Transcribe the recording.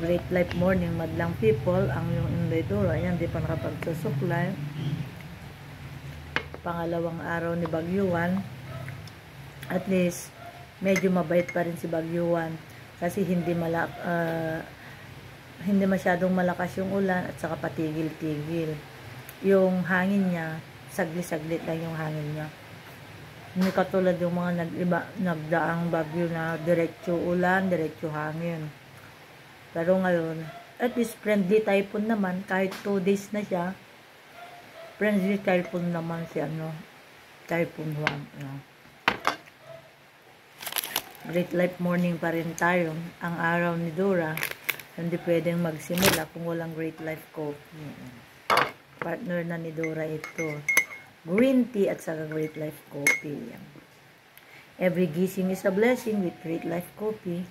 Great Life Morning, madlang people, ang yung Inday Dora, ayan, di pa nakapagsusuklay. Pangalawang araw ni Bagyuan, at least, medyo mabait pa rin si Bagyuan, kasi hindi masyadong malakas yung ulan, at saka patigil-tigil. Yung hangin niya, saglit-saglit lang yung hangin niya. Hindi katulad yung mga nagdaang bagyo na diretso ulan, diretso hangin. Pero ngayon, at least friendly typhoon naman, kahit 2 days na siya, friendly typhoon naman siya, no? Typhoon 1, no? Great Life Morning pa rin tayo. Ang araw ni Dora, hindi pwedeng magsimula kung walang Great Life Coffee. Partner na ni Dora ito. Green tea at saka Great Life Coffee. Every gising is a blessing with Great Life Coffee.